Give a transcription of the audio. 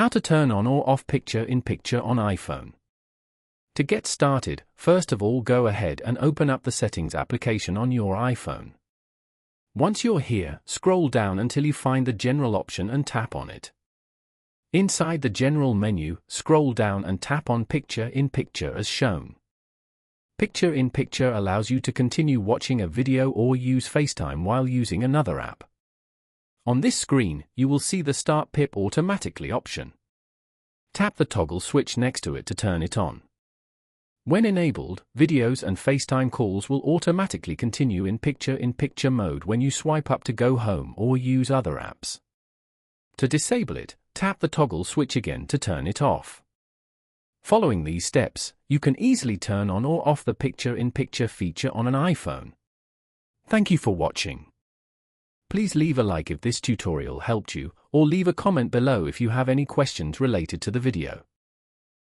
How to turn on or off picture-in-picture on iPhone. To get started, first of all go ahead and open up the Settings application on your iPhone. Once you're here, scroll down until you find the General option and tap on it. Inside the General menu, scroll down and tap on Picture-in-Picture as shown. Picture-in-Picture allows you to continue watching a video or use FaceTime while using another app. On this screen, you will see the Start PIP automatically option. Tap the toggle switch next to it to turn it on. When enabled, videos and FaceTime calls will automatically continue in picture-in-picture mode when you swipe up to go home or use other apps. To disable it, tap the toggle switch again to turn it off. Following these steps, you can easily turn on or off the picture-in-picture feature on an iPhone. Thank you for watching. Please leave a like if this tutorial helped you, or leave a comment below if you have any questions related to the video.